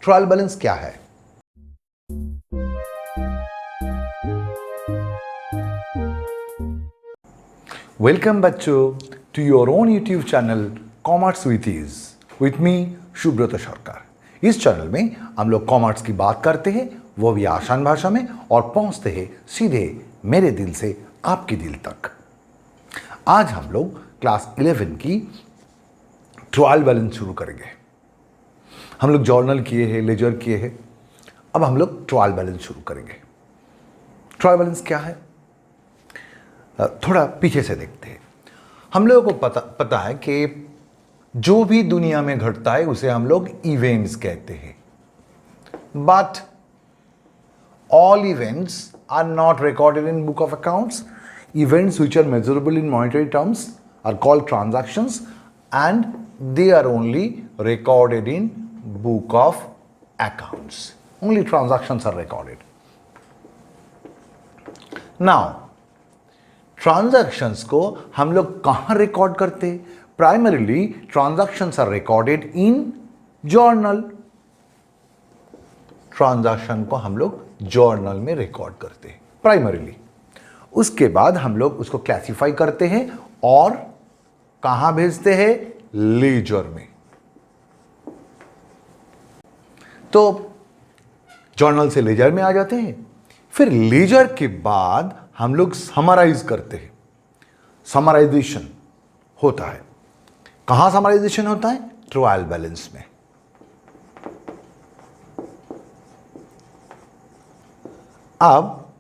Trial balance क्या है? Welcome बच्चों to your own YouTube channel commerce with ease with me Subrata Sarkar. इस channel में हम लोग कॉमर्स की बात करते हैं, वो भी आसान भाषा में, और पहुंचते हैं सीधे मेरे दिल से आपके दिल तक। आज हम लोग क्लास 11 की ट्रायल बैलेंस शुरू करेंगे। हम लोग जर्नल किए हैं, लेजर किए हैं, अब हम लोग ट्रायल बैलेंस शुरू करेंगे। ट्रायल बैलेंस क्या है, थोड़ा पीछे से देखते हैं। हम लोगों को पता है कि जो भी दुनिया में घटता है उसे हम लोग इवेंट्स कहते हैं, but all events are not recorded in book of accounts. Events which are measurable in monetary terms are called transactions and they are only recorded in book of accounts. Only transactions are recorded. Now, transactions को हम लोग कहाँ record करते हैं? Primarily, transactions are recorded in journal. Transaction को हम लोग journal में रिकॉर्ड करते हैं प्राइमरीली। उसके बाद हम लोग उसको क्लासिफाई करते हैं और कहाँ भेजते हैं? लेजर में। तो जर्नल से लेजर में आ जाते हैं, फिर लेजर के बाद हम लोग समराइज करते हैं। समराइजेशन होता है, कहां समराइजेशन होता है? ट्रायल बैलेंस में। अब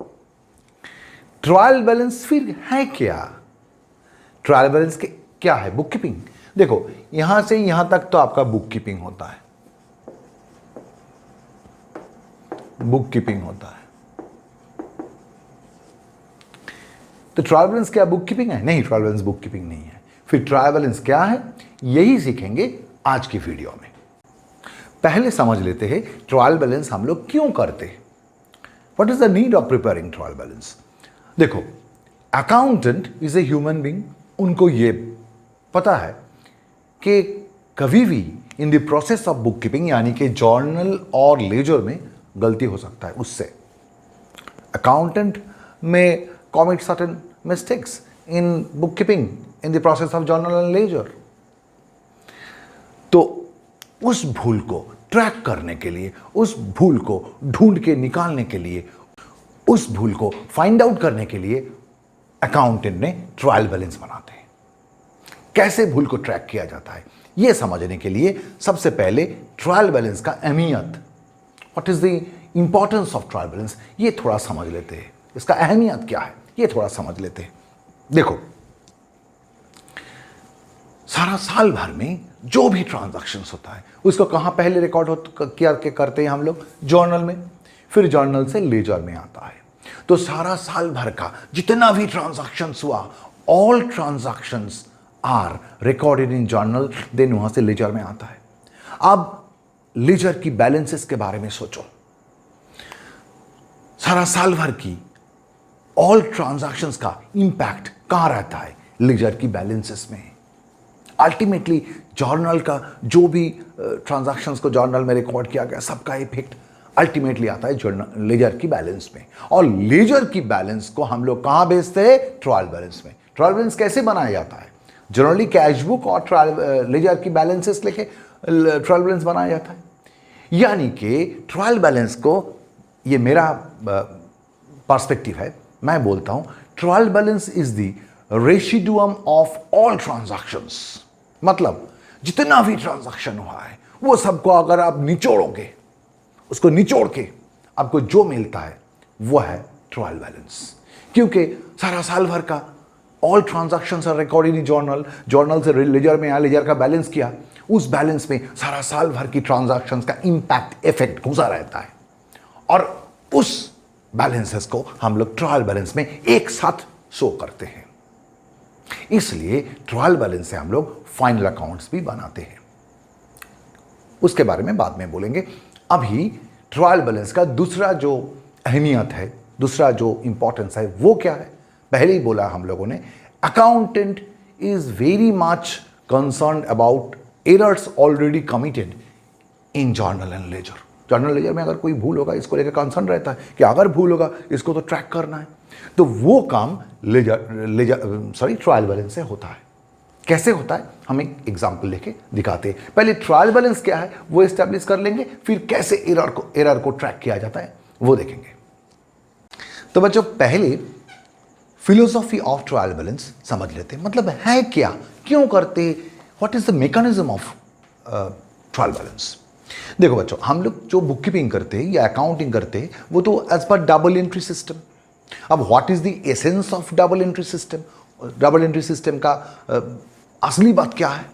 ट्रायल बैलेंस फिर है क्या? ट्रायल बैलेंस के क्या है? Book keeping. देखो, यहां से यहां तक तो आपका बुक कीपिंग होता है, बुक कीपिंग होता है। तो ट्रायल बैलेंस क्या बुक कीपिंग है? नहीं, ट्रायल बैलेंस बुक कीपिंग नहीं है। फिर ट्रायल बैलेंस क्या है, यही सीखेंगे आज की वीडियो में। पहले समझ लेते हैं ट्रायल बैलेंस हम लोग क्यों करते हैं। What is the need of preparing trial balance? देखो, accountant is a human being. उनको ये पता है कि कभी भी in the process of book keeping, यानी कि जर्नल और लेजर में गलती हो सकता है। उससे अकाउंटेंट में commit certain mistakes in book keeping in the process of journal and ledger. तो उस भूल को ट्रैक करने के लिए, उस भूल को ढूंढ के निकालने के लिए, उस भूल को फाइंड आउट करने के लिए अकाउंटेंट ने ट्रायल बैलेंस बनाते हैं। कैसे भूल को ट्रैक किया जाता है, यह समझने के लिए सबसे पहले ट्रायल बैलेंस का अहमियत, what is the importance of trial balance, ये थोड़ा समझ लेते हैं। इसका अहमियत क्या है, ये थोड़ा समझ लेते हैं। देखो, सारा साल भर में जो भी ट्रांजैक्शंस होता है उसको कहां पहले रिकॉर्ड किया करते हैं हम लोग? जर्नल में। फिर जर्नल से लेजर में आता है। तो सारा साल भर का जितना भी ट्रांजैक्शंस हुआ, all transactions are recorded in journal, then वहां से लेजर में आता है। अब लेजर की बैलेंसेस के बारे में सोचो। सारा साल भर की ऑल ट्रांजैक्शंस का इंपैक्ट कहां रहता है? लेजर की बैलेंसेस में। अल्टीमेटली जर्नल का जो भी ट्रांजैक्शंस को जर्नल में रिकॉर्ड किया गया, सबका इफेक्ट अल्टीमेटली आता है लेजर की बैलेंस में। और लेजर की बैलेंस को हम लोग कहां भेजते हैं? ट्रायल बैलेंस में। ट्रायल बैलेंस कैसे बनाया जाता है? जनरली कैश बुक और ट्रायल लेजर की बैलेंसेस लेके ट्रायल बैलेंस बनाया जाता है। यानी कि ट्रायल बैलेंस को, ये मेरा पर्सपेक्टिव है, मैं बोलता हूं trial balance is the residuum of all transactions. मतलब जितना भी ट्रांजैक्शन हुआ है वो सबको अगर आप निचोड़ोगे, उसको निचोड़ के आपको जो मिलता है वो है ट्रायल बैलेंस। क्योंकि सारा साल भर का all transactions are recorded in journal, journal से लेजर में आया, लेजर का बैलेंस किया, उस बैलेंस में सारा साल भर की ट्रांजैक्शंस का इंपैक्ट, इफेक्ट घुसा रहता है। और उस बैलेंसेस को हम लोग ट्रायल बैलेंस में एक साथ शो करते हैं। इसलिए ट्रायल बैलेंस से हम लोग फाइनल अकाउंट्स भी बनाते हैं। उसके बारे में बाद में बोलेंगे। अभी ट्रायल बैलेंस का दूसरा जो अहमियत है, दूसरा जो इंपॉर्टेंस है, वो क्या है? पहले ही बोला हम लोगों ने, accountant is very much concerned about errors already committed in journal and ledger. Journal ledger में अगर कोई भूल होगा इसको लेकर कंसर्न रहता है कि अगर भूल होगा इसको तो ट्रैक करना है, तो वो काम ट्रायल बैलेंस से होता है। कैसे होता है हम एक एग्जांपल लेके दिखाते हैं। पहले ट्रायल बैलेंस क्या है वो एस्टेब्लिश कर लेंगे, फिर कैसे एरर को ट्रैक किया जाता है वो देखेंगे। तो बच्चों पहले फिलोसॉफी ऑफ ट्रायल बैलेंस समझ लेते हैं, मतलब है क्या, क्यों करते, what is the mechanism of trial balance. देखो बच्चों, हम लोग जो बुक कीपिंग करते हैं या अकाउंटिंग करते हैं वो तो as per double entry system. अब what is the essence of double entry system, double entry system का असली बात क्या है,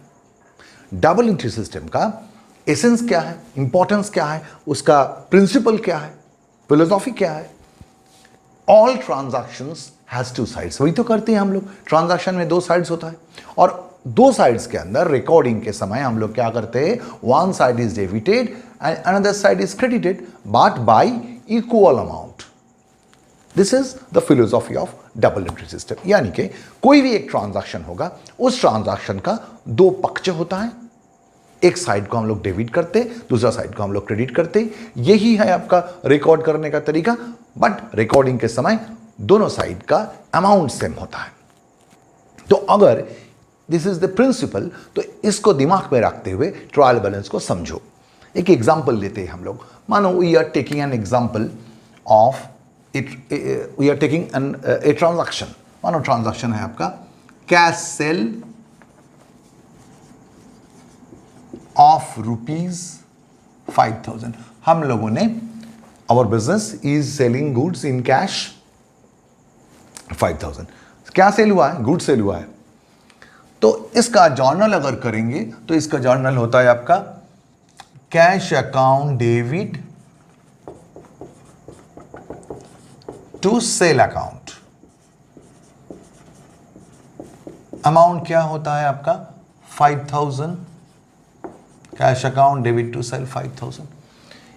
डबल एंट्री सिस्टम का एसेंस क्या है, इंपॉर्टेंस क्या है, उसका प्रिंसिपल क्या है, फिलोसॉफी क्या है। All transactions has two sides, वही तो करते हैं हम लोग, ट्रांजैक्शन में दो साइड्स होता है और दो साइड्स के अंदर रिकॉर्डिंग के समय हम लोग क्या करते हैं, one side is debited and another side is credited but y equal amount. This is the philosophy of double entry system. यानी कि कोई भी एक ट्रांजैक्शन होगा, उस ट्रांजैक्शन का दो पक्ष होता है, एक साइड को हम लोग डेबिट करते, दूसरा साइड को हम लोग क्रेडिट करते। यही है आपका रिकॉर्ड करने का तरीका, बट रिकॉर्डिंग के समय दोनों साइड का अमाउंट सेम होता है। तो अगर दिस इज द प्रिंसिपल, तो इसको दिमाग में रखते हुए ट्रायल बैलेंस को समझो। एक एग्जांपल लेते हैं हम लोग, मानो we are taking an example of it, we are taking an a transaction. मानो ट्रांजैक्शन है आपका कैश सेल ऑफ ₹5,000। हम लोगों ने, our business is selling goods in cash 5,000। क्या सेल हुआ है, गुड सेल हुआ है। तो इसका जर्नल अगर करेंगे तो इसका जर्नल होता है आपका cash account debit to sale account. Amount क्या होता है आपका 5,000, cash account debit to sale 5,000।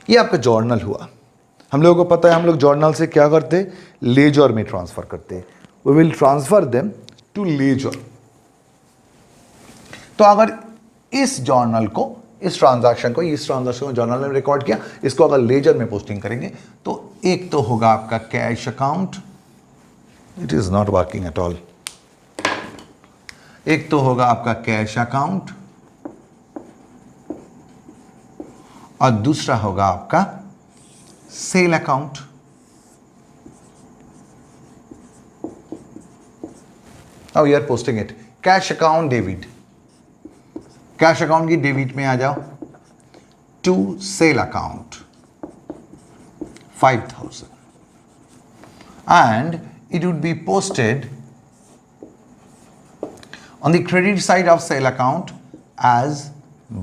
ये आपका जर्नल हुआ। हम लोगों को पता है हम लोग जर्नल से क्या करते, लेजर में ट्रांसफर करते। We will transfer them to ledger. तो अगर इस जर्नल को, इस ट्रांजैक्शन को जर्नल में रिकॉर्ड किया, इसको अगर लेजर में पोस्टिंग करेंगे तो एक तो होगा आपका cash account, it is not working at all. एक तो होगा आपका कैश अकाउंट और दूसरा होगा आपका sale account. Now we are posting it cash account debit, cash account की डेबिट में आ जाओ to sale account 5,000 and it would be posted on the credit side of sale account as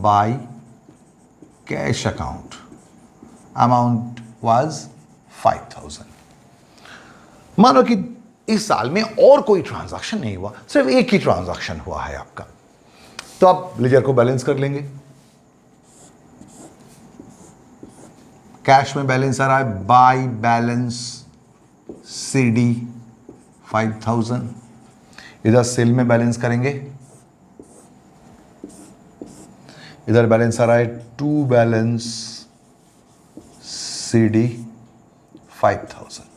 by cash account. Amount was 5,000। मानो कि इस साल में और कोई ट्रांजैक्शन नहीं हुआ, सिर्फ एक ही ट्रांजैक्शन हुआ है आपका, तो आप लेजर को बैलेंस कर लेंगे। कैश में बैलेंस आ रहा है बाय बैलेंस CD 5,000। इधर सेल में बैलेंस करेंगे, इधर बैलेंस आ रहा है to balance CD 5,000।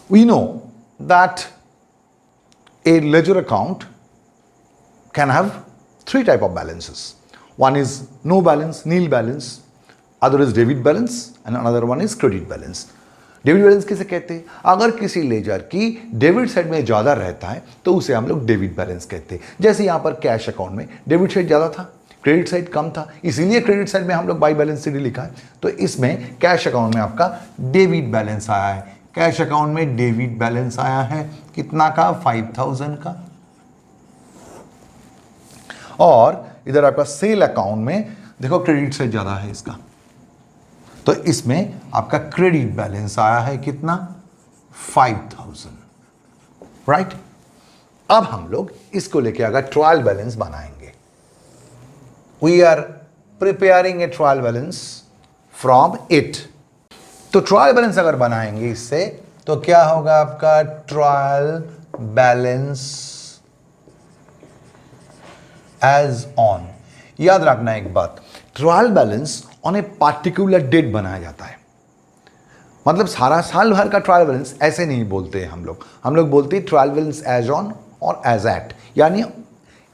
We know that a ledger account can have three type of balances. One is no balance, nil balance, other is debit balance and another one is credit balance. Debit balance किसे कहते हैं, अगर किसी laser की debit side में ज़्यादा रहता है तो उसे हम लोग डेबिट बैलेंस कहते हैं। जैसे यहाँ पर कैश अकाउंट में डेबिट साइड ज़्यादा था, क्रेडिट साइड कम था, इसीलिए क्रेडिट साइड में हम लोग बाई बैलेंस CD लिखा है। तो इसमें कैश अकाउंट में आपका डेबिट बैलेंस आया है, कैश अकाउंट में डेबिट बैलेंस आया है कितना का 5,000 का। और इधर आपका सेल अकाउंट में देखो क्रेडिट साइड ज़्यादा है इसका, तो इसमें आपका क्रेडिट बैलेंस आया है कितना 5,000, राइट। अब हम लोग इसको लेके अगर ट्रायल बैलेंस बनाएंगे, we are preparing a trial balance from it. तो ट्रायल बैलेंस अगर बनाएंगे इससे तो क्या होगा आपका ट्रायल बैलेंस एज ऑन। याद रखना एक बात, trial balance on a particular date बनाया जाता है। मतलब सारा साल भर का ट्रायल बैलेंस ऐसे नहीं बोलते हैं हम लोग बोलते हैं ट्रायल बैलेंस एज ऑन और एज एट, यानी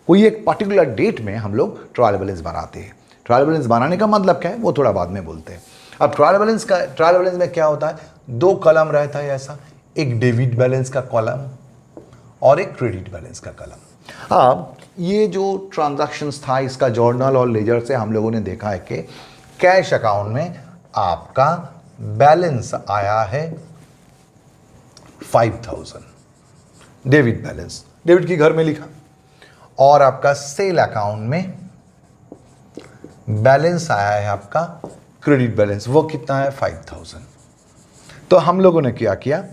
कोई एक पर्टिकुलर डेट में हम लोग ट्रायल बैलेंस बनाते हैं। ट्रायल बैलेंस बनाने का मतलब क्या है वो थोड़ा बाद में बोलते हैं। अब ट्रायल बैलेंस में क्या होता है, दो कॉलम रहता है ऐसा, एक डेबिट बैलेंस का कॉलम और एक क्रेडिट बैलेंस का कॉलम। अब ये जो ट्रांजैक्शंस था इसका जर्नल और लेजर से हम लोगों ने देखा है कि कैश अकाउंट में आपका बैलेंस आया है 5000 डेबिट बैलेंस, डेबिट की घर में लिखा, और आपका सेल अकाउंट में बैलेंस आया है आपका क्रेडिट बैलेंस, वो कितना है 5000। तो हम लोगों ने क्या किया,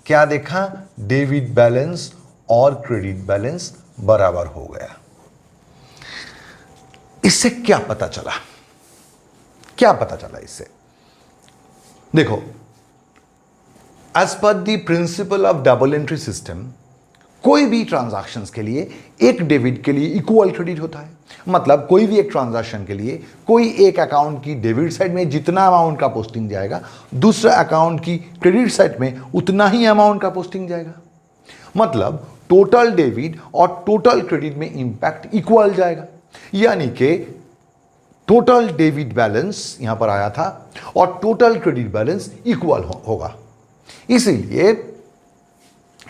क्या देखा, डेबिट बैलेंस और क्रेडिट बैलेंस बराबर हो गया। इससे क्या पता चला, इससे देखो, as per the principle of double entry system, कोई भी ट्रांजैक्शंस के लिए एक डेबिट के लिए इक्वल क्रेडिट होता है। मतलब कोई भी एक ट्रांजैक्शन के लिए कोई एक अकाउंट की डेबिट साइड में जितना अमाउंट का पोस्टिंग जाएगा, दूसरा अकाउंट की क्रेडिट साइड में उतना ही अमाउंट का पोस्टिंग जाएगा। मतलब टोटल डेबिट और टोटल क्रेडिट में इंपैक्ट इक्वल जाएगा, यानी कि टोटल डेबिट बैलेंस यहां पर आया था और टोटल क्रेडिट बैलेंस इक्वल होगा। इसीलिए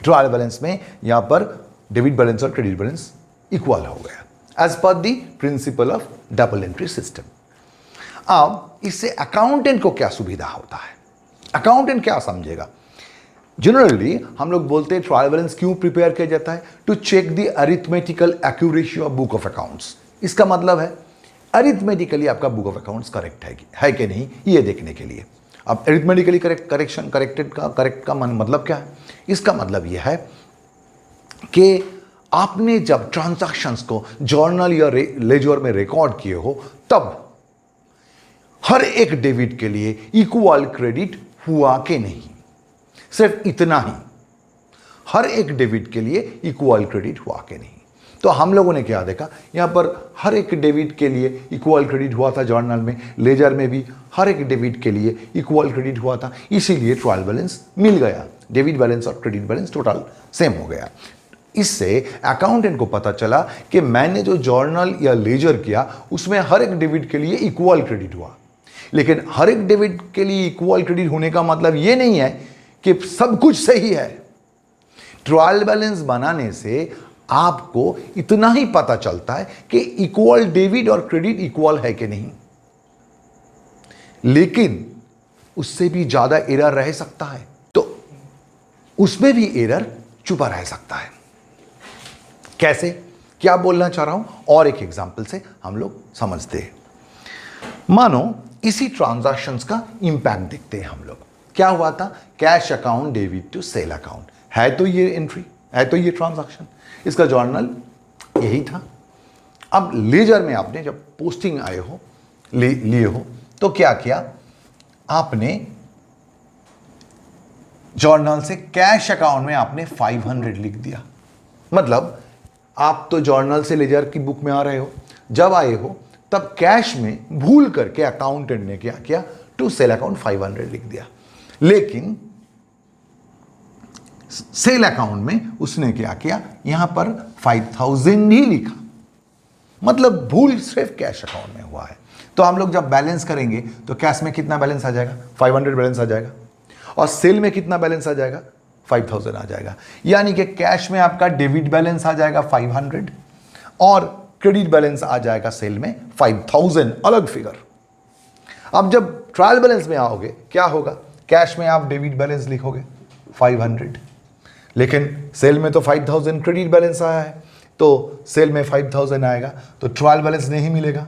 ट्रायल बैलेंस में यहां पर डेबिट बैलेंस और क्रेडिट बैलेंस इक्वल हो गया as per the principle of double entry system. अब इससे अकाउंटेंट को क्या सुविधा होता है, अकाउंटेंट क्या समझेगा। जनरली हम लोग बोलते हैं ट्रायल बैलेंस क्यों प्रिपेयर किया जाता है, to check the arithmetical accuracy of book of accounts. इसका मतलब है अरिथमेटिकली आपका बुक ऑफ अकाउंट्स करेक्ट है कि नहीं, ये देखने के लिए। अब अरिथमेटिकली करेक्ट का मतलब क्या है, इसका मतलब यह है कि आपने जब ट्रांजैक्शंस को जर्नल या लेजर में रिकॉर्ड किए हो, तब हर एक डेबिट के लिए इक्वल क्रेडिट हुआ कि नहीं, सिर्फ इतना ही, हर एक डेबिट के लिए इक्वल क्रेडिट हुआ कि नहीं। तो हम लोगों ने क्या देखा, यहां पर हर एक डेबिट के लिए इक्वल क्रेडिट हुआ था जर्नल में, लेजर में भी हर एक डेबिट के लिए इक्वल क्रेडिट हुआ था, इसीलिए ट्रायल बैलेंस मिल गया, डेबिट बैलेंस और क्रेडिट बैलेंस टोटल सेम हो गया। इससे अकाउंटेंट को पता चला कि मैंने जो जर्नल या लेजर किया उसमें हर एक डेबिट के लिए इक्वल क्रेडिट हुआ। लेकिन हर एक डेबिट के लिए इक्वल क्रेडिट होने का मतलब यह नहीं है कि सब कुछ सही है। ट्रायल बैलेंस बनाने से आपको इतना ही पता चलता है कि इक्वल डेबिट और क्रेडिट इक्वल है कि नहीं, लेकिन उससे भी ज्यादा एरर रह सकता है, तो उसमें भी एरर छुपा रह सकता है। कैसे, क्या बोलना चाह रहा हूं, और एक एग्जांपल से हम लोग समझते हैं। मानो इसी ट्रांजैक्शंस का इंपैक्ट देखते हैं हम लोग। क्या हुआ था, cash account debit to sale account, है तो ये एंट्री, है तो ये ट्रांजैक्शन, इसका जर्नल यही था। अब लेजर में आपने जब पोस्टिंग आए हो, लिए हो, तो क्या किया आपने, जर्नल से कैश अकाउंट में आपने 500 लिख दिया। मतलब आप तो जर्नल से लेजर की बुक में आ रहे हो, जब आए हो तब कैश में भूल करके अकाउंटेंट ने क्या किया, टू सेल अकाउंट 500 लिख दिया। लेकिन सेल अकाउंट में उसने क्या किया, यहां पर 5000 ही लिखा। मतलब भूल सिर्फ कैश अकाउंट में हुआ है। तो हम लोग जब बैलेंस करेंगे तो कैश में कितना बैलेंस आ जाएगा, 500 बैलेंस आ जाएगा, और सेल में कितना बैलेंस आ जाएगा, 5000 आ जाएगा। यानी कि कैश में आपका डेबिट बैलेंस आ जाएगा 500 और क्रेडिट बैलेंस आ जाएगा सेल में 5000, अलग फिगर। अब जब ट्रायल बैलेंस में आओगे क्या होगा, कैश में आप डेबिट बैलेंस लिखोगे 500, लेकिन सेल में तो 5000 क्रेडिट बैलेंस आया है, तो सेल में 5000 आएगा, तो ट्रायल बैलेंस नहीं मिलेगा।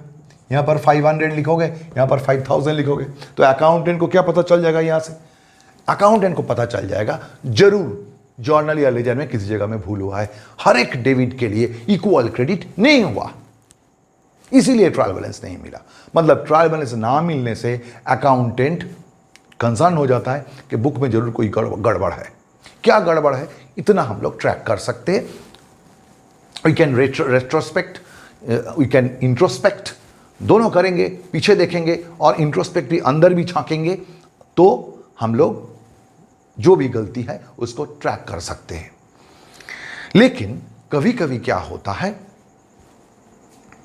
यहां पर 500 लिखोगे, यहां पर 5000 लिखोगे, तो अकाउंटेंट को क्या पता चल जाएगा, यहां से अकाउंटेंट को पता चल जाएगा जरूर जर्नल या लेजर में किसी जगह में भूल हुआ है, हर एक डेबिट के लिए इक्वल क्रेडिट नहीं हुआ, इसीलिए ट्रायल बैलेंस नहीं मिला। मतलब ट्रायल बैलेंस ना मिलने से अकाउंटेंट कंसर्न हो जाता है कि बुक में जरूर कोई गड़बड़ है। क्या गड़बड़ है, इतना हम लोग ट्रैक कर सकते हैं। We can retrospect, we can introspect दोनों करेंगे, पीछे देखेंगे और इंट्रोस्पेक्टिव अंदर भी झांकेंगे, तो हम लोग जो भी गलती है उसको ट्रैक कर सकते हैं। लेकिन कभी कभी क्या होता है,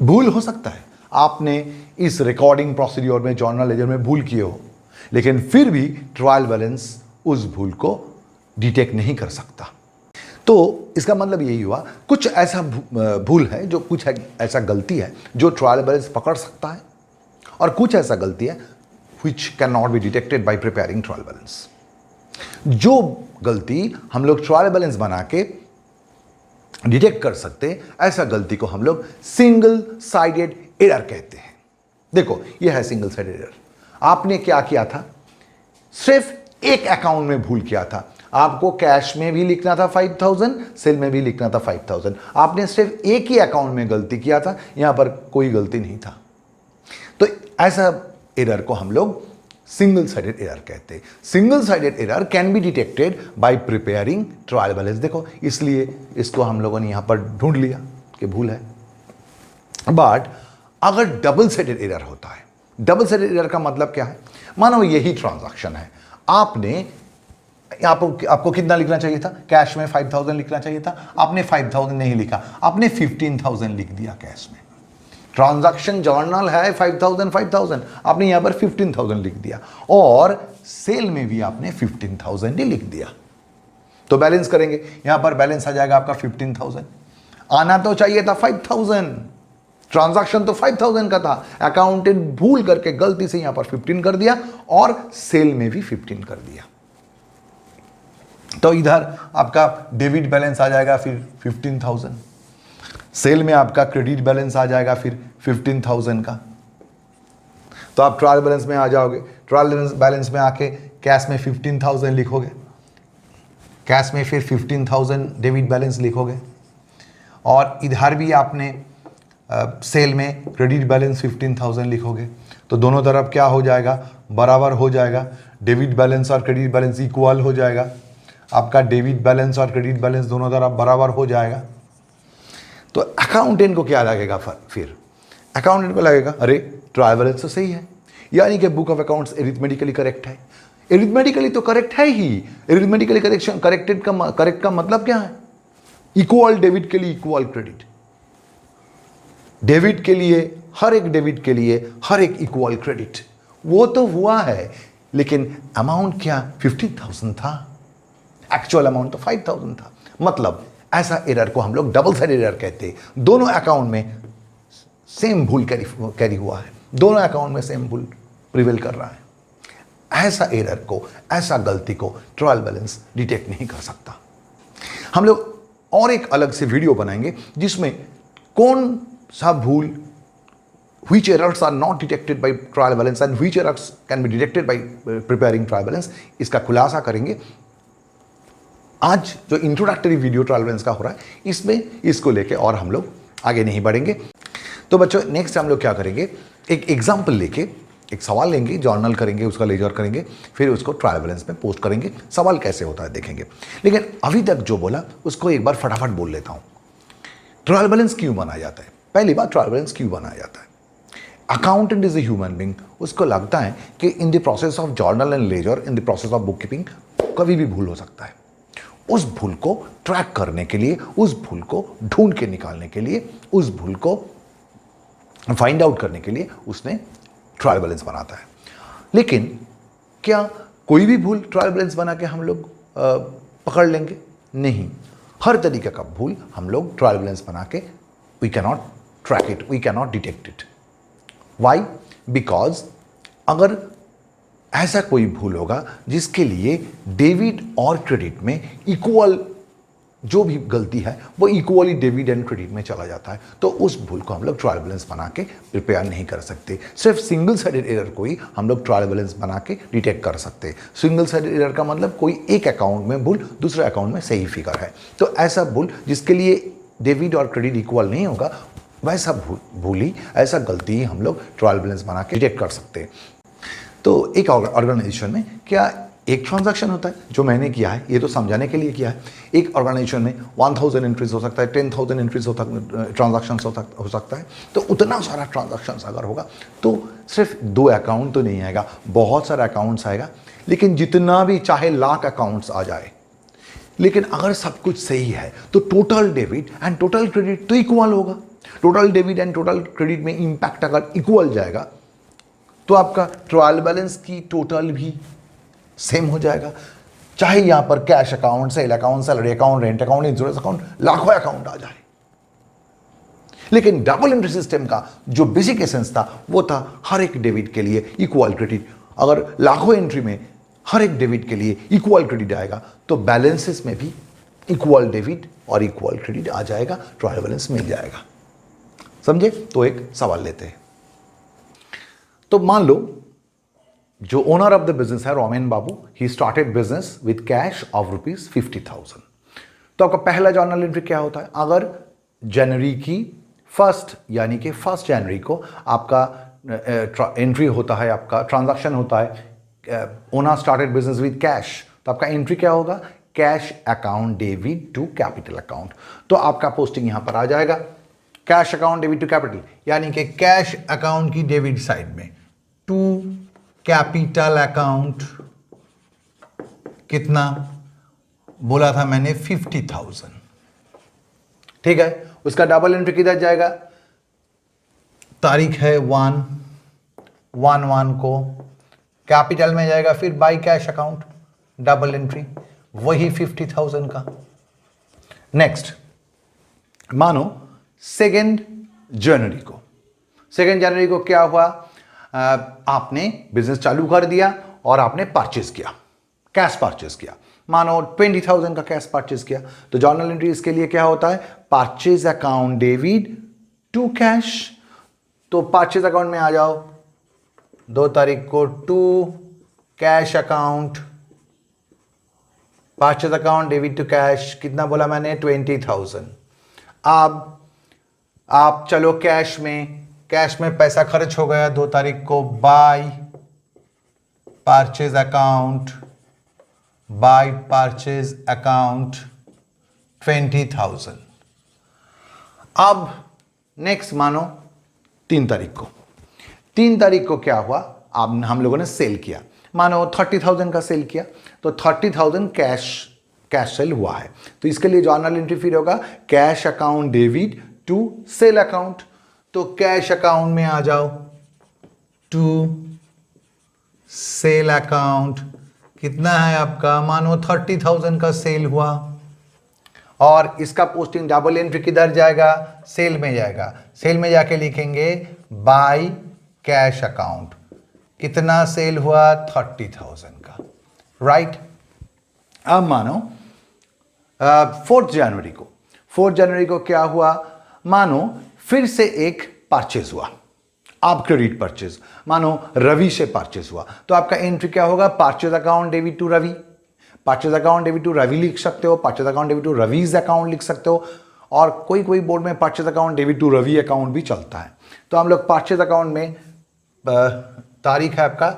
भूल हो सकता है, आपने इस रिकॉर्डिंग प्रोसीड्योर में, जर्नल लेजर में भूल किए हो, लेकिन फिर भी ट्रायल बैलेंस उस भूल को डिटेक्ट नहीं कर सकता। तो इसका मतलब यही हुआ, कुछ ऐसा भूल है, जो कुछ ऐसा गलती है जो ट्रायल बैलेंस पकड़ सकता है, और कुछ ऐसा गलती है which cannot be detected by preparing trial balance। जो गलती हम लोग ट्रायल बैलेंस बना के डिटेक्ट कर सकते, ऐसा गलती को हम लोग सिंगल साइडेड एरर कहते हैं। देखो, यह है सिंगल साइडेड एरर। आपने क्या किया था, सिर्फ एक अकाउंट में भूल किया था। आपको कैश में भी लिखना था 5000, सेल में भी लिखना था 5000। आपने सिर्फ एक ही अकाउंट में गलती किया था, यहां पर कोई गलती नहीं था। तो ऐसा एरर को हम लोग सिंगल साइडेड एरर कहते हैं। Single sided error can be detected by preparing trial balance. देखो, इसलिए इसको हम लोगों ने यहां पर ढूंढ लिया कि भूल है। बट अगर डबल साइडेड एरर होता है, डबल साइडेड एरर का मतलब क्या है, मानो यही ट्रांजैक्शन है, आपने आपको कितना लिखना चाहिए था, कैश में 5000 लिखना चाहिए था, आपने 5000 नहीं लिखा, आपने 15000 लिख दिया कैश में। ट्रांजैक्शन जर्नल है 5000, आपने यहां पर 15000 लिख दिया, और सेल में भी आपने 15000 ही लिख दिया। तो बैलेंस करेंगे, यहां पर बैलेंस आ जाएगा आपका 15000, आना तो चाहिए था 5000। ट्रांजैक्शन तो 5000 का था, अकाउंटेंट भूल करके गलती से यहां पर 15 कर दिया, और सेल में भी 15 कर दिया। तो इधर आपका डेबिट बैलेंस आ जाएगा फिर 15000, सेल में आपका क्रेडिट बैलेंस आ जाएगा फिर 15000 का। तो आप ट्रायल बैलेंस में आ जाओगे, ट्रायल बैलेंस में आके कैश में 15000 लिखोगे, कैश में फिर 15000 डेबिट बैलेंस लिखोगे, और इधर भी आपने सेल में क्रेडिट बैलेंस 15000 लिखोगे। तो दोनों तरफ क्या हो जाएगा, बराबर हो जाएगा। डेबिट बैलेंस और क्रेडिट बैलेंस इक्वल हो जाएगा, आपका डेबिट बैलेंस और क्रेडिट बैलेंस दोनों तरफ बराबर हो जाएगा। तो अकाउंटेंट को क्या लगेगा, फिर अकाउंटेंट को लगेगा अरे ट्रायल बैलेंस तो सही है, यानी कि बुक ऑफ अकाउंट्स एरिथमेटिकली करेक्ट है। एरिथमेटिकली तो करेक्ट है ही, एरिथमेटिकली करेक्ट का मतलब क्या है, इक्वल डेबिट के लिए इक्वल क्रेडिट, डेबिट के लिए हर एक डेबिट के लिए हर एक इक्वल क्रेडिट, वो तो हुआ है। लेकिन अमाउंट क्या 15000 था, एक्चुअल अमाउंट तो 5000 था। मतलब ऐसा एरर को हम लोग डबल साइडेड एरर कहते हैं। दोनों अकाउंट में सेम भूल कैरी हुआ है, दोनों अकाउंट में सेम भूल प्रिवेल कर रहा है। ऐसा एरर को, ऐसा गलती को ट्रायल बैलेंस डिटेक्ट नहीं कर सकता। हम लोग और एक अलग से वीडियो बनाएंगे जिसमें कौन सा भूल, which errors are not detected by trial balance and which errors can be detected by preparing trial balance, इसका खुलासा करेंगे। आज जो इंट्रोडक्टरी वीडियो ट्रायल बैलेंस का हो रहा है, इसमें इसको लेके और हम लोग आगे नहीं बढ़ेंगे। तो बच्चों, नेक्स्ट हम लोग क्या करेंगे, एक एग्जाम्पल लेके एक सवाल लेंगे, जर्नल करेंगे, उसका लेजर करेंगे, फिर उसको ट्रायल बैलेंस में पोस्ट करेंगे। सवाल कैसे होता है देखेंगे। लेकिन अभी तक जो बोला उसको एक बार फटाफट बोल लेता हूँ। ट्रायल बैलेंस क्यों बनाया जाता है? पहली बात, ट्रायल बैलेंस क्यों बनाया जाता है? Accountant is a human being, उसको लगता है कि in the process of journal and ledger, in the process of book keeping, कभी भी भूल हो सकता है। उस भूल को ट्रैक करने के लिए, उस भूल को ढूंढ के निकालने के लिए, उस भूल को फाइंड आउट करने के लिए उसने ट्रायल बैलेंस बनाता है। लेकिन क्या कोई भी भूल ट्रायल बैलेंस बना के हम लोग पकड़ लेंगे? नहीं, हर तरीके का भूल हम लोग ट्रायल बैलेंस बना के we cannot track it, we cannot detect it. Why? Because अगर ऐसा कोई भूल होगा जिसके लिए डेबिट और क्रेडिट में इक्वल, जो भी गलती है वो इक्वली डेबिट एंड क्रेडिट में चला जाता है, तो उस भूल को हम लोग ट्रायल बैलेंस बना के प्रिपेयर नहीं कर सकते। सिर्फ सिंगल साइडेड एरर को ही हम लोग ट्रायल बैलेंस बना के डिटेक्ट कर सकते हैं। सिंगल साइडेड एरर का मतलब कोई एक अकाउंट में भूल, दूसरे अकाउंट में सही फिगर है। तो ऐसा भूल जिसके लिए डेबिट और क्रेडिट इक्वल नहीं होगा, वैसा भूल ही, ऐसा गलती ही हम लोग ट्रायल बैलेंस बना के डिटेक्ट कर सकते हैं। तो एक ऑर्गेनाइजेशन में क्या एक ट्रांजैक्शन होता है जो मैंने किया है, ये तो समझाने के लिए किया है। एक ऑर्गेनाइजेशन में 1000 एंट्रीज हो सकता है, 10,000 एंट्रीज ट्रांजैक्शन हो सकता है। तो उतना सारा ट्रांजैक्शन अगर होगा तो सिर्फ 2 अकाउंट तो नहीं आएगा, बहुत सारा अकाउंट्स आएगा। लेकिन जितना भी चाहे लाख अकाउंट्स आ जाए, लेकिन अगर सब कुछ सही है तो total debit and total credit तो इक्वल होगा। Total debit and total credit में इंपैक्ट अगर इक्वल जाएगा तो आपका ट्रायल बैलेंस की टोटल भी सेम हो जाएगा। चाहे यहां पर cash account, sale account, salary account, rent account, insurance account, लाखों अकाउंट आ जाए। लेकिन डबल एंट्री सिस्टम का जो बेसिक एसेंस था वो था हर एक डेबिट के लिए इक्वल क्रेडिट। अगर लाखों एंट्री में हर एक डेबिट के लिए इक्वल क्रेडिट आएगा तो बैलेंसेस में भी इक्वल डेबिट और इक्वल क्रेडिट आ जाएगा, ट्रायल बैलेंस मिल जाएगा। समझे? तो एक सवाल लेते हैं। तो मान लो जो ओनर ऑफ द बिजनेस है Romen Babu, he started business with cash of ₹50,000। तो आपका पहला जर्नल एंट्री क्या होता है? अगर जनवरी की फर्स्ट यानी कि 1 जनवरी को आपका एंट्री होता है, आपका ट्रांजैक्शन होता है, owner started business with cash, तो आपका एंट्री क्या होगा? Cash account debit to capital account. तो आपका पोस्टिंग यहां पर आ जाएगा cash account debit to capital, यानी कि कैश अकाउंट की डेबिट साइड में टू कैपिटल अकाउंट कितना बोला था मैंने? 50,000। ठीक है, उसका डबल एंट्री किधर जाएगा? तारीख है 1/1 को कैपिटल में जाएगा, फिर by cash account double entry वही 50,000 का। नेक्स्ट मानो 2 जनवरी को क्या हुआ? आपने बिजनेस चालू कर दिया और आपने परचेज किया, कैश परचेज किया, मानो 20,000 का कैश परचेज किया। तो जर्नल एंट्री इसके लिए क्या होता है? Purchase account debit to cash. तो परचेज अकाउंट में आ जाओ, 2 तारीख को to cash account, purchase account debit to cash, कितना बोला मैंने? 20,000। अब आप चलो कैश में पैसा खर्च हो गया 2 तारीख को, बाय परचेज अकाउंट 20,000। अब नेक्स्ट मानो 3 तारीख को क्या हुआ? अब हम लोगों ने सेल किया, मानो 30,000 का सेल किया, तो 30,000 कैश सेल हुआ है। तो इसके लिए जर्नल एंट्री फिर होगा cash account debit to sale account. तो कैश अकाउंट में आ जाओ, टू सेल अकाउंट कितना है आपका? मानो 30,000 का सेल हुआ, और इसका पोस्टिंग डबल एंट्री किधर जाएगा? सेल में जाएगा। सेल में जाके लिखेंगे बाय कैश अकाउंट, कितना सेल हुआ? 30,000 का, राइट। अब मानो 4 जनवरी को क्या हुआ? मानो फिर से एक परचेज हुआ, आप क्रेडिट परचेज, मानो रवि से परचेज हुआ। तो आपका एंट्री क्या होगा? Purchase account debit to Ravi. Purchase account debit to Ravi लिख सकते हो, purchase account debit to Ravi's account लिख सकते हो, और कोई बोर्ड में purchase account debit to Ravi account भी चलता है। तो हम लोग परचेज अकाउंट में तारीख है आपका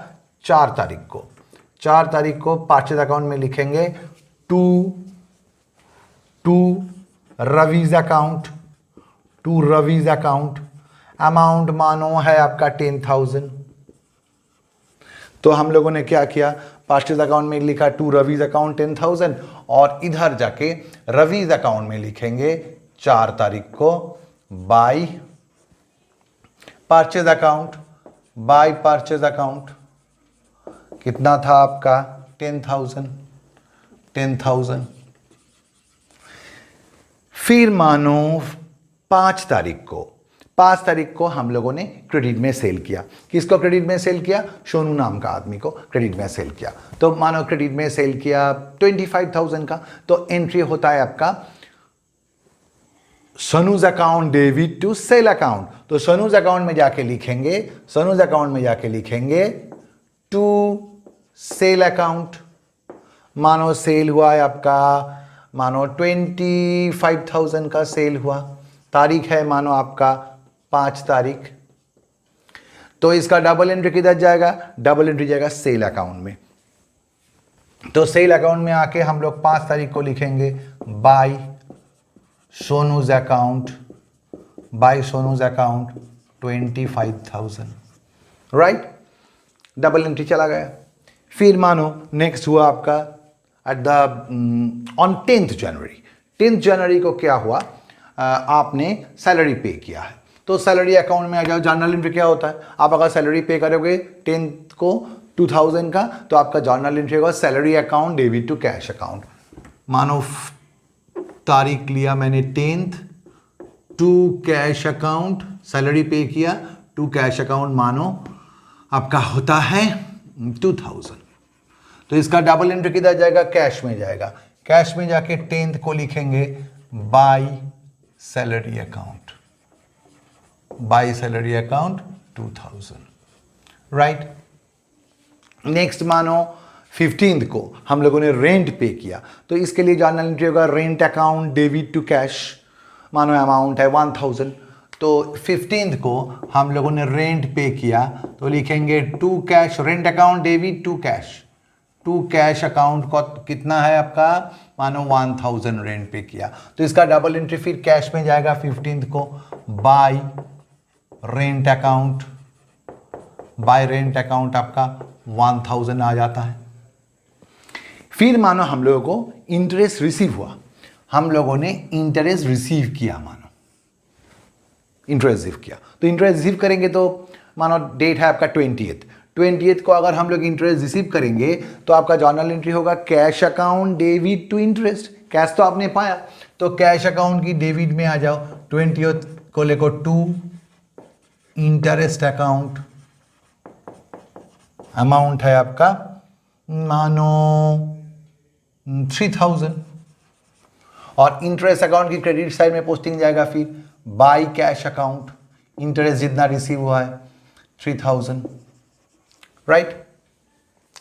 4 तारीख को परचेज अकाउंट में लिखेंगे टू रवीज अकाउंट, अमाउंट मानो है आपका 10,000। तो हम लोगों ने क्या किया? परचेज अकाउंट में लिखा टू रवीज अकाउंट 10,000, और इधर जाके रवीज अकाउंट में लिखेंगे 4 तारीख को बाय परचेज अकाउंट, कितना था आपका? 10,000। फिर मानो 5 तारीख को हम लोगों ने क्रेडिट में सेल किया। किसको क्रेडिट में सेल किया? सोनू नाम का आदमी को क्रेडिट में सेल किया। तो मानो क्रेडिट में सेल किया 25,000 का, तो एंट्री होता है आपका Sonu's account debit to sale account. तो सोनूज अकाउंट में जाके लिखेंगे टू सेल अकाउंट, मानो सेल हुआ है आपका, मानो 25,000 का सेल हुआ, तारीख है मानो आपका 5 तारीख। तो इसका डबल एंट्री किधर जाएगा? डबल एंट्री जाएगा सेल अकाउंट में। तो सेल अकाउंट में आके हम लोग 5 तारीख को लिखेंगे bye सोनूज account, bye सोनूज account 25,000, right. Double entry चला गया। फिर मानो नेक्स्ट हुआ आपका at the on 10th January. 10th जनवरी को क्या हुआ, आपने सैलरी पे किया है, तो सैलरी अकाउंट में आ जाओ। जर्नल एंट्री क्या होता है, आप अगर सैलरी पे करोगे 10th को 2000 का, तो आपका जर्नल एंट्री होगा salary account debit to cash account. मानो तारीख लिया मैंने 10th, to cash account, salary पे किया टू कैश अकाउंट, मानो आपका होता है 2000। तो इसका डबल एंट्री किधर जाएगा, कैश में जाएगा। कैश में जाके 10th को लिखेंगे by salary account, by salary account 2000, right. Next मानो 15th को हम लोगों ने रेंट पे किया, तो इसके लिए जर्नल एंट्री होगा rent account debit to cash. मानो अमाउंट है 1000, तो 15th को हम लोगों ने रेंट पे किया, तो लिखेंगे to cash, rent account debit to cash. To cash account को कितना है आपका, मानो 1000 रेंट पे किया, तो इसका डबल एंट्री फिर कैश में जाएगा 15th को bye rent account, bye rent account आपका 1000 आ जाता है। फिर मानो हम लोगों को इंटरेस्ट रिसीव हुआ, हम लोगों ने इंटरेस्ट रिसीव किया, मानो इंटरेस्ट रिसीव किया, तो इंटरेस्ट रिसीव करेंगे तो मानो डेट है आपका 20th को अगर हम लोग इंटरेस्ट रिसीव करेंगे तो आपका जर्नल एंट्री होगा cash account debit to interest. Cash तो आपने पाया, तो कैश अकाउंट की डेबिट में आ जाओ। 20th को लेको टू इंटरेस्ट अकाउंट, अमाउंट है आपका मानो 3000, और इंटरेस्ट अकाउंट की क्रेडिट साइड में पोस्टिंग जाएगा फिर बाय कैश अकाउंट, इंटरेस्ट जितना रिसीव हुआ है 3000, राइट।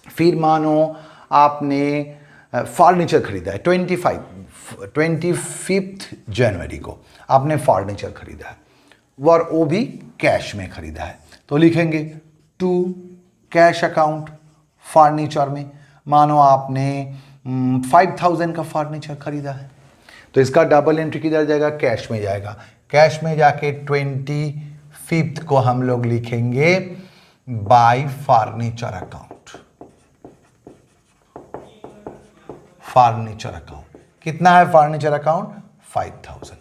फिर मानो आपने फर्नीचर खरीदा है 25th जनवरी को आपने फर्नीचर खरीदा है, और वो भी कैश में खरीदा है, तो लिखेंगे टू कैश अकाउंट फर्नीचर में। मानो आपने 5000 का फर्नीचर खरीदा है, तो इसका डबल एंट्री किधर जाएगा, कैश में जाएगा। कैश में जाके 25th को हम लोग लिखेंगे bye furniture account, furniture account कितना है, फर्नीचर अकाउंट 5000।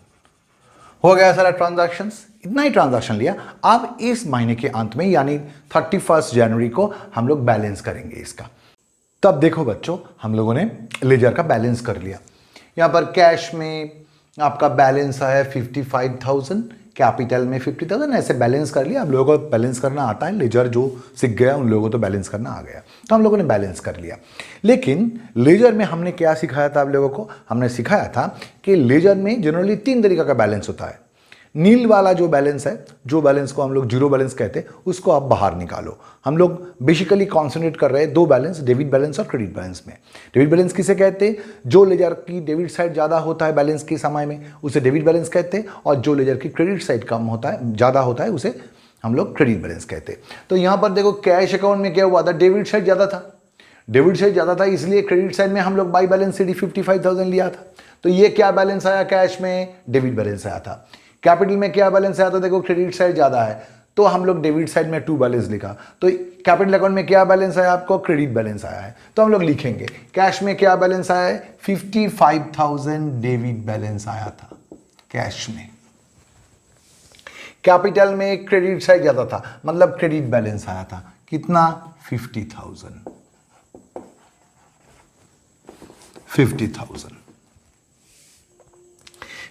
हो गया सारा ट्रांजैक्शंस, इतना ही ट्रांजैक्शन लिया। अब इस महीने के अंत में यानी 31 जनवरी को हम लोग बैलेंस करेंगे इसका। तब देखो बच्चों, हम लोगों ने लेजर का बैलेंस कर लिया। यहाँ पर कैश में आपका बैलेंस है 55,000, कैपिटल में 50,000, ऐसे बैलेंस कर लिया। हम लोगों को बैलेंस करना आता है, लेजर जो सीख गया उन लोगों को तो बैलेंस करना आ गया, तो हम लोगों ने बैलेंस कर लिया। लेकिन लेजर में हमने क्या सिखाया था आप लोगों को, हमने सिखाया था कि लेजर में जनरली 3 तरीका का बैलेंस होता है। नील वाला जो बैलेंस है, जो बैलेंस को हम लोग जीरो बैलेंस कहते हैं, उसको आप बाहर निकालो। हम लोग बेसिकली कॉन्सेंट्रेट कर रहे हैं 2 बैलेंस, डेबिट बैलेंस और क्रेडिट बैलेंस में। डेबिट बैलेंस किसे कहते हैं, जो लेजर की डेबिट साइड ज़्यादा होता है बैलेंस के समय में, उसे डेबिट बैलेंस कहते हैं, और जो लेजर की क्रेडिट साइड कम होता है, ज़्यादा होता है, उसे हम लोग क्रेडिट बैलेंस कहते हैं। तो यहाँ पर देखो कैश अकाउंट में क्या हुआ था, डेबिट साइड ज़्यादा था, डेबिट साइड ज़्यादा था, इसलिए क्रेडिट साइड में हम लोग बाई बैलेंस CD 55,000 लिया था। तो ये क्या बैलेंस आया, कैश में डेबिट बैलेंस आया था। कैपिटल में क्या बैलेंस आया था, देखो क्रेडिट साइड ज़्यादा है, तो हम लोग डेबिट साइड में 2 बैलेंस लिखा। तो कैपिटल अकाउंट में क्या बैलेंस आया, आपको क्रेडिट बैलेंस आया है, तो हम लोग लिखेंगे कैश में क्या बैलेंस आया है, 55,000 डेबिट बैलेंस आया था कैश में। कैपिटल में क्रेडिट साइड ज़्यादा था, मतलब क्रेडिट बैलेंस आया था कितना, 50,000।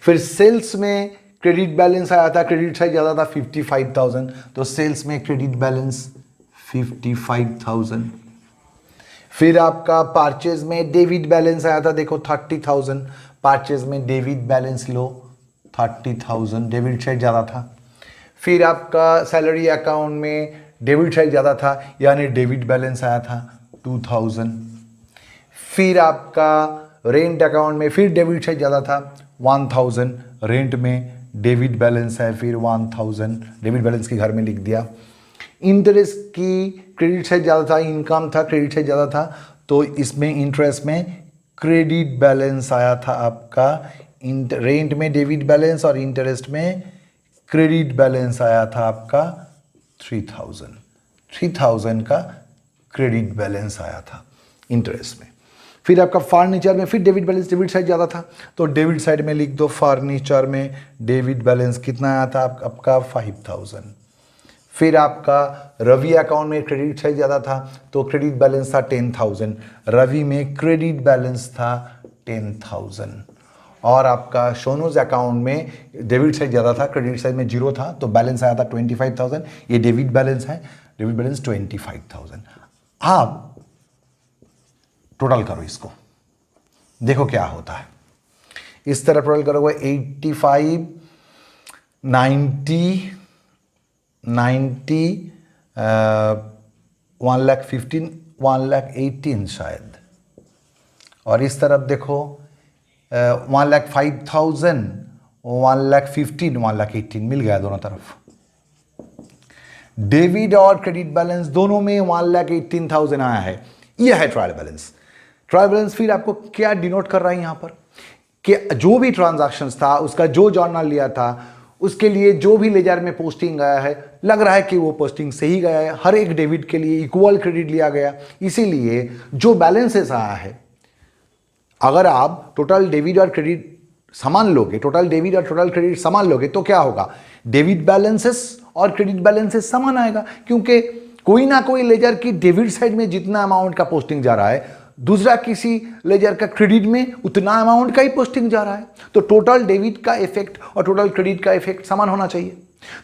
फिर सेल्स में क्रेडिट बैलेंस आया था, क्रेडिट साइड ज़्यादा था 55,000, तो सेल्स में क्रेडिट बैलेंस 55,000। फिर आपका परचेज में डेबिट बैलेंस आया था, देखो 30,000, परचेज में डेबिट बैलेंस लो 30,000, डेबिट साइड ज़्यादा था। फिर आपका सैलरी अकाउंट में डेबिट साइड ज़्यादा था, यानी डेबिट बैलेंस आया था 2,000। फिर आपका रेंट अकाउंट में फिर डेबिट साइड ज़्यादा था 1,000, रेंट में डेबिट बैलेंस है फिर 1,000, डेबिट बैलेंस के घर में लिख दिया। इंटरेस्ट की क्रेडिट साइड ज़्यादा था, इनकम था क्रेडिट साइड ज़्यादा था, तो इसमें इंटरेस्ट में क्रेडिट बैलेंस आया था आपका, रेंट में डेबिट बैलेंस और इंटरेस्ट में क्रेडिट बैलेंस आया था आपका 3000 का क्रेडिट बैलेंस आया था इंटरेस्ट में। फिर आपका फर्नीचर में फिर डेबिट बैलेंस, डेबिट साइड ज़्यादा था तो डेबिट साइड में लिख दो फर्नीचर में डेबिट बैलेंस कितना आया था आपका 5000। फिर आपका रवि अकाउंट में क्रेडिट साइड ज़्यादा था तो क्रेडिट बैलेंस था 10000, रवि में क्रेडिट बैलेंस था 10000। और आपका सोनूज अकाउंट में डेबिट साइड ज़्यादा था, क्रेडिट साइड में 0 था तो बैलेंस आया था 25000। ये डेबिट बैलेंस है, डेबिट बैलेंस 25000। आप टोटल करो इसको, देखो क्या होता है। इस तरह टोटल करोगे 85, 90, 1,15,000, 1,18,000 शायद। और इस तरफ देखो 1,05,000, 1,15,000, 1,18,000 मिल गया दोनों तरफ। डेबिट और क्रेडिट बैलेंस दोनों में 1,18,000 आया है। यह है ट्रायल बैलेंस। ट्रायल बैलेंस फिर आपको क्या डिनोट कर रहा है यहां पर कि जो भी ट्रांजैक्शंस था उसका जो जर्नल लिया था उसके लिए जो भी लेजर में पोस्टिंग गया है, लग रहा है कि वो पोस्टिंग सही गया है। हर एक डेबिट के लिए इक्वल क्रेडिट लिया गया, इसीलिए जो बैलेंसेस आया है, अगर आप टोटल डेबिट और क्रेडिट समान लोगे, टोटल डेबिट और टोटल क्रेडिट समान लोगे तो क्या होगा, डेबिट बैलेंसेस और क्रेडिट बैलेंसेस समान आएगा, क्योंकि कोई ना कोई लेजर की डेबिट साइड में जितना अमाउंट का पोस्टिंग जा रहा है, दूसरा किसी लेजर का क्रेडिट में उतना अमाउंट का ही पोस्टिंग जा रहा है। तो टोटल डेबिट का इफेक्ट और टोटल क्रेडिट का इफेक्ट समान होना चाहिए।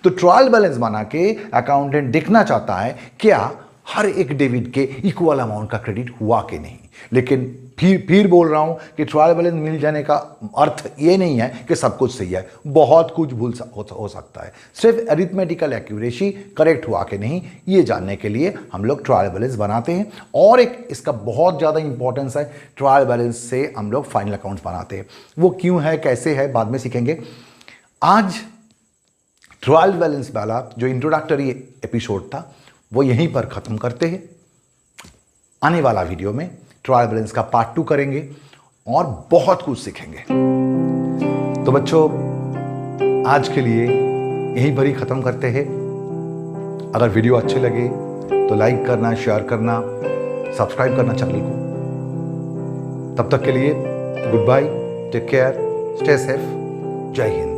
तो ट्रायल बैलेंस बना के अकाउंटेंट देखना चाहता है क्या हर एक डेबिट के इक्वल अमाउंट का क्रेडिट हुआ कि नहीं। लेकिन फिर बोल रहा हूं कि ट्रायल बैलेंस मिल जाने का अर्थ ये नहीं है कि सब कुछ सही है, बहुत कुछ भूल हो सकता है। सिर्फ अरिथमेटिकल एक्यूरेसी करेक्ट हुआ कि नहीं ये जानने के लिए हम लोग ट्रायल बैलेंस बनाते हैं। और एक इसका बहुत ज़्यादा इंपॉर्टेंस है, ट्रायल बैलेंस से हम लोग फाइनल अकाउंट्स बनाते हैं। वो क्यों है, कैसे है, बाद में सीखेंगे। आज ट्रायल बैलेंस वाला जो इंट्रोडक्टरी एपिसोड था वो यहीं पर ख़त्म करते हैं। आने वाला वीडियो में ट्रायल बैलेंस का पार्ट 2 करेंगे और बहुत कुछ सीखेंगे। तो बच्चों आज के लिए यहीं पर ही ख़त्म करते हैं। अगर वीडियो अच्छे लगे तो लाइक करना, शेयर करना, सब्सक्राइब करना चैनल को। तब तक के लिए good bye, take care, stay safe, जय हिंद।